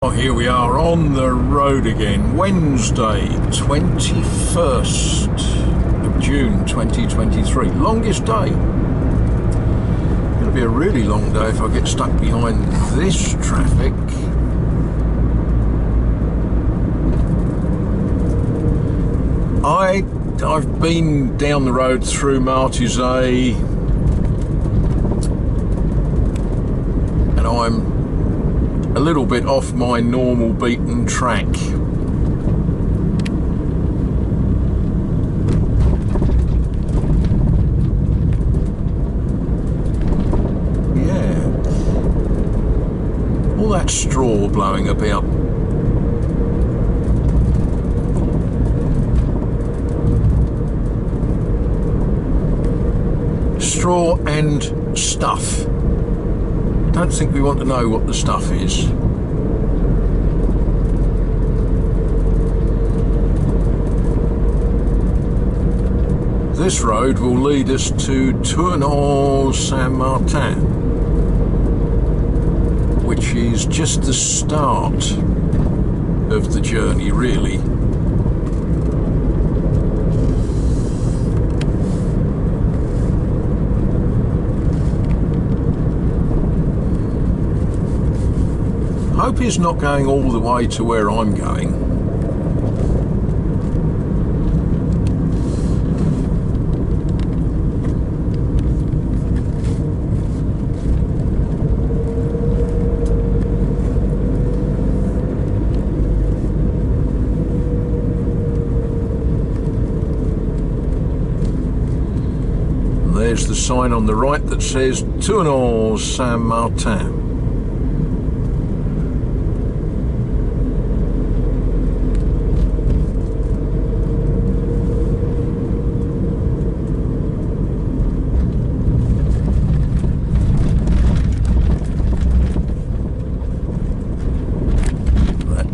Oh, here we are on the road again. Wednesday, 21st of June 2023. Longest day. It'll be a really long day if I get stuck behind this traffic. I've been down the road through Martizay and I'm a little bit off my normal beaten track. Yeah, all that straw blowing about. Straw and stuff. Don't think we want to know what the stuff is. This road will lead us to Tournai-Saint-Martin, which is just the start of the journey, really. Hope he's not going all the way to where I'm going. And there's the sign on the right that says Tournai-Saint-Martin.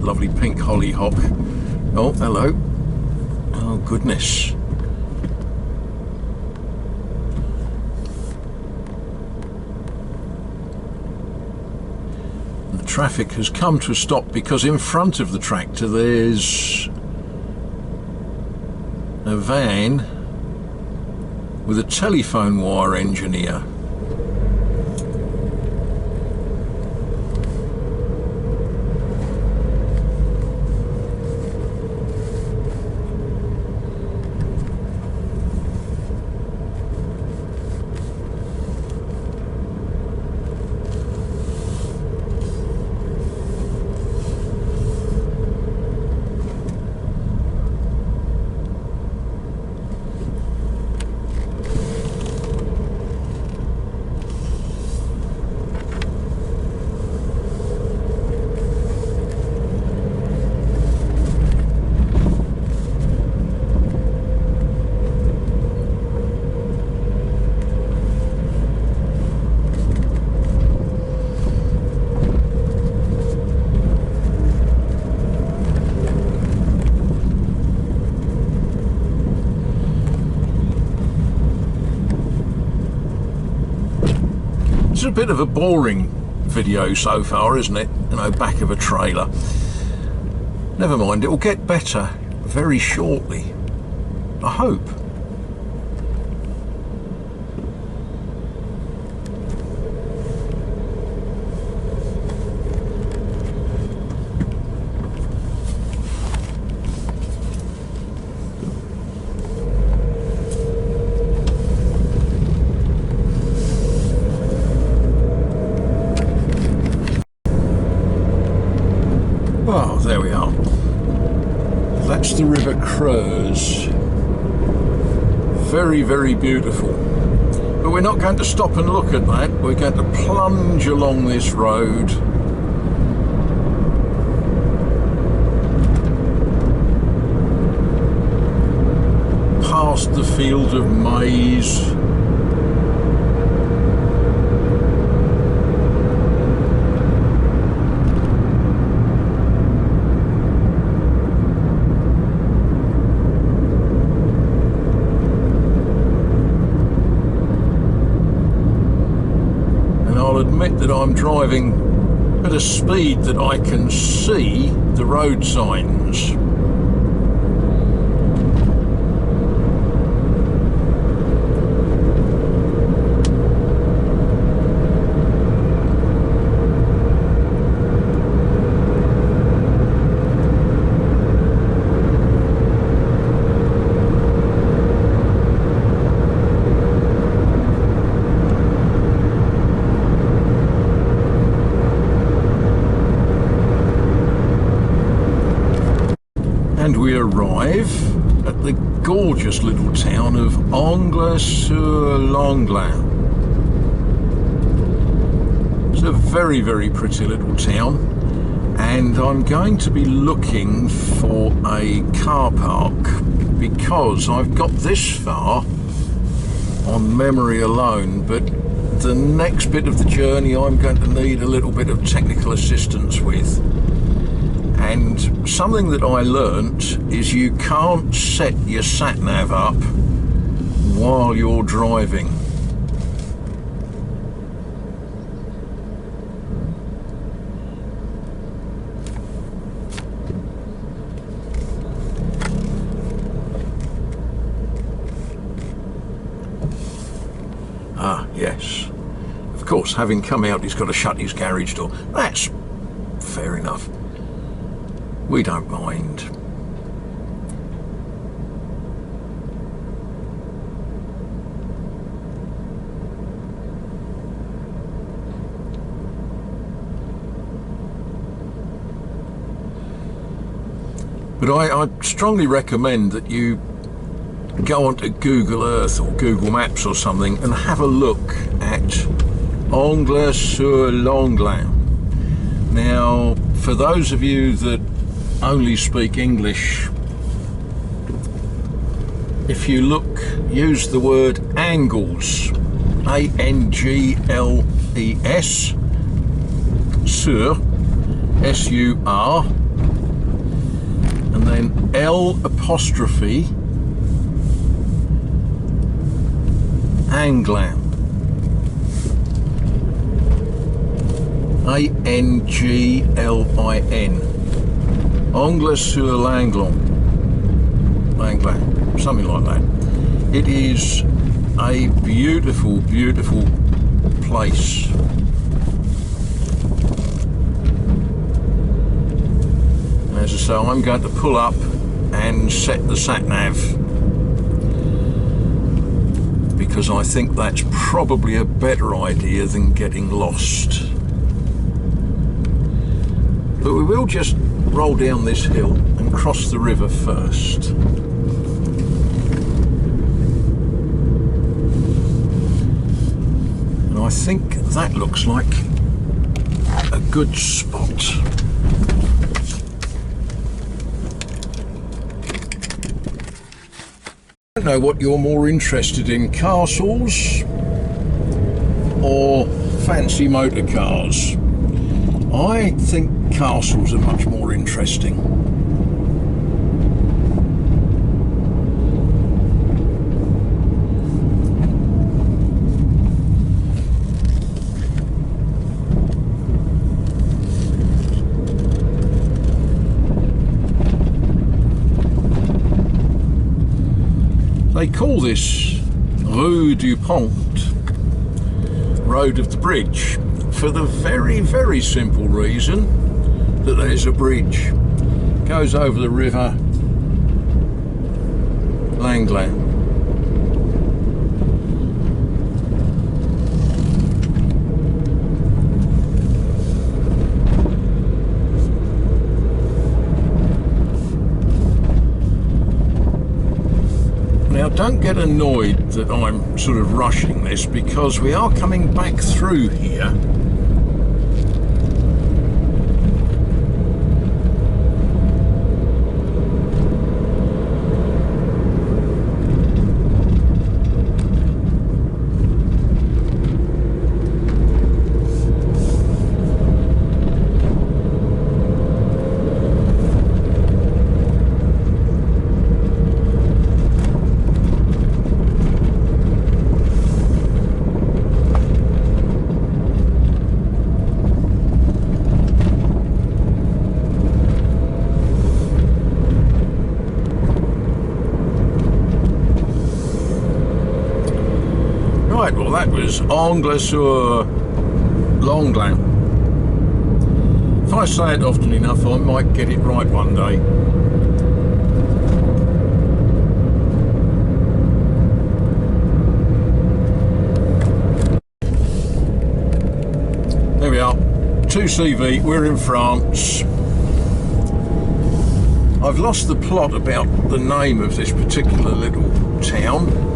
Lovely pink hollyhock. Oh, hello. Oh, goodness. The traffic has come to a stop because in front of the tractor there's a van with a telephone wire engineer. It's a bit of a boring video so far, isn't it? You know, back of a trailer. Never mind, it will get better very shortly. I hope. Oh, there we are. That's the River Creuse. Very, very beautiful. But we're not going to stop and look at that. We're going to plunge along this road. Past the field of maize. I'll admit that I'm driving at a speed that I can see the road signs. And we arrive at the gorgeous little town of Angles-sur-l'Anglin. It's a very, very pretty little town, and I'm going to be looking for a car park because I've got this far on memory alone, but the next bit of the journey I'm going to need a little bit of technical assistance with. And something that I learnt is you can't set your sat-nav up while you're driving. Ah, yes. Of course, having come out, he's got to shut his garage door. That's fair enough. We don't mind. But I strongly recommend that you go onto Google Earth or Google Maps or something and have a look at Angles-sur-l'Anglin. Now, for those of you that only speak English, if you look, use the word Angles, A-N-G-L-E-S, sur, S-U-R, and then L apostrophe, Anglin, A-N-G-L-I-N, Angles-sur-l'Anglin, something like that. It is a beautiful, beautiful place. As I say, I'm going to pull up and set the sat-nav because I think that's probably a better idea than getting lost. But we will just roll down this hill and cross the river first. And I think that looks like a good spot. I don't know what you're more interested in, castles or fancy motor cars. I think castles are much more interesting. They call this Rue du Pont, Road of the Bridge, for the very, very simple reason that there's a bridge. It goes over the river L'Anglin. Now, don't get annoyed that I'm sort of rushing this because we are coming back through here. that was Anglais-sur-Langlan. If I say it often enough, I might get it right one day. There we are, 2CV, we're in France. I've lost the plot about the name of this particular little town.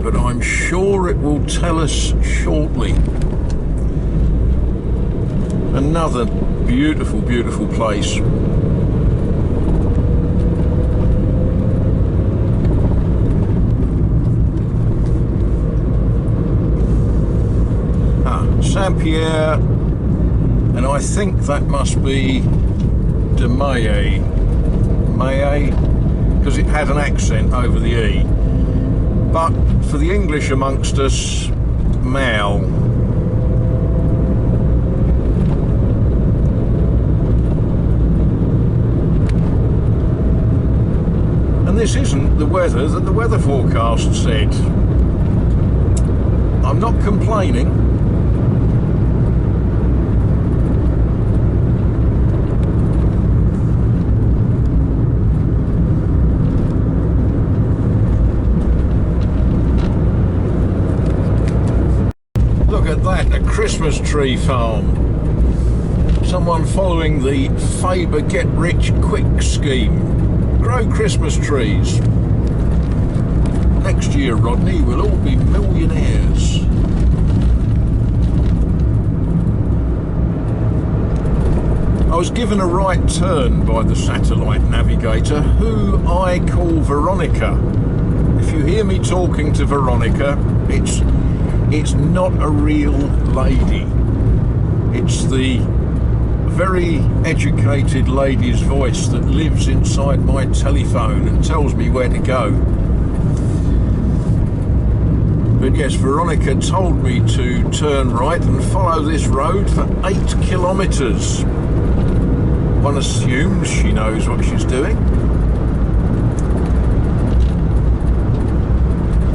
But I'm sure it will tell us shortly. Another beautiful, beautiful place. Saint-Pierre, and I think that must be de Maillet, because it had an accent over the E. But for the English amongst us, Mal. And this isn't the weather that the weather forecast said. I'm not complaining. Christmas tree farm. Someone following the Faber Get Rich Quick scheme. Grow Christmas trees. Next year, Rodney, we'll all be millionaires. I was given a right turn by the satellite navigator, who I call Veronica. If you hear me talking to Veronica, it's not a real lady. It's the very educated lady's voice that lives inside my telephone and tells me where to go. But yes, Veronica told me to turn right and follow this road for 8 kilometres. One assumes she knows what she's doing.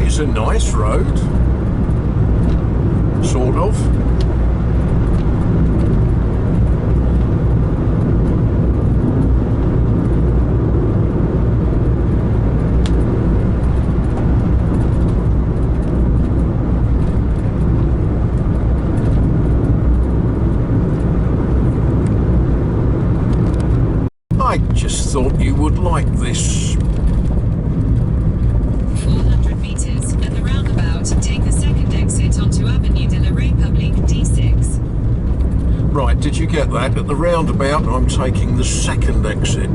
It's a nice road. Sort of. I just thought you would like this. 400 metres at the roundabout, take the second exit onto Avenue de la République D6. Right, did you get that? At the roundabout, I'm taking the second exit.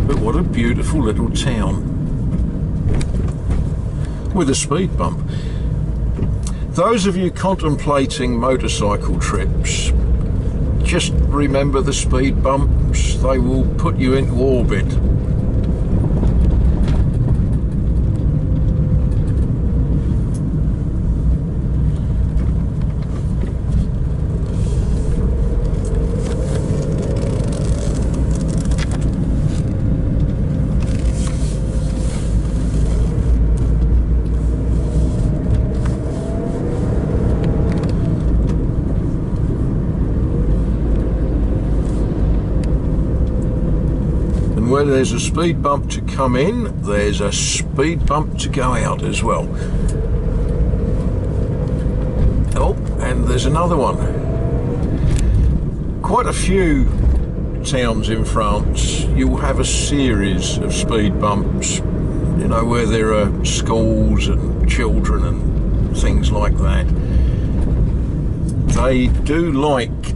But what a beautiful little town. With a speed bump. Those of you contemplating motorcycle trips, just remember the speed bumps. They will put you into orbit. Where there's a speed bump to come in, there's a speed bump to go out as well. Oh, and there's another one. Quite a few towns in France, you'll have a series of speed bumps, you know, where there are schools and children and things like that. They do like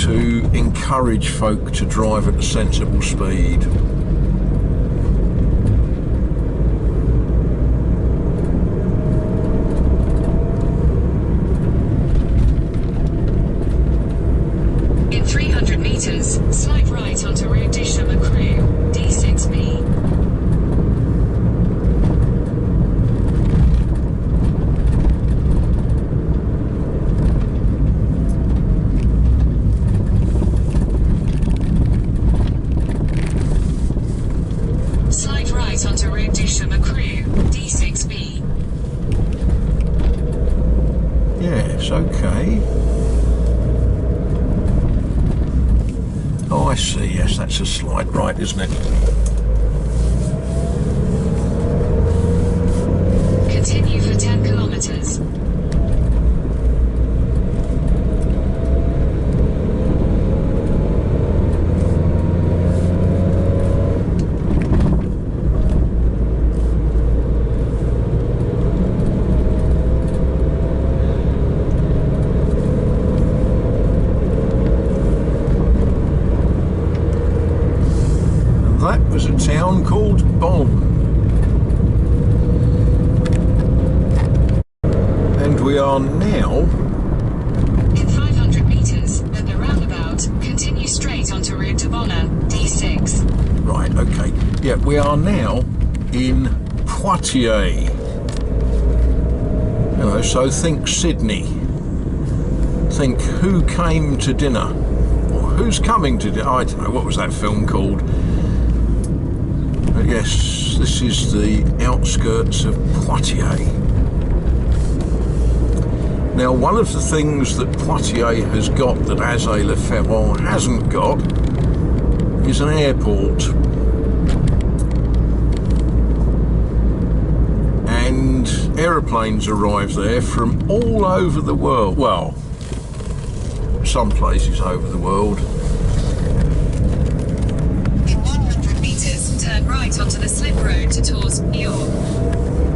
to encourage folk to drive at a sensible speed. In 300 metres, slide right onto Rue de Chemin-Creux, D6B. Yes, okay. Oh, I see. Yes, that's a slight right, isn't it? Continue for 10 kilometers. That was a town called Bonn. And we are now... In 500 meters, at the roundabout, continue straight onto Route de Bonne, D6. Right, okay. Yeah, we are now in Poitiers. You know, so think Sydney. Think who came to dinner? Or who's coming to dinner? I don't know, what was that film called? But yes, this is the outskirts of Poitiers. Now, one of the things that Poitiers has got that Azay-le-Ferron hasn't got is an airport. And aeroplanes arrive there from all over the world. Well, some places over the world. In 100 meters, turn right onto the slip road to Tours, New York.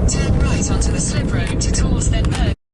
Turn right onto the slip road to Tours, then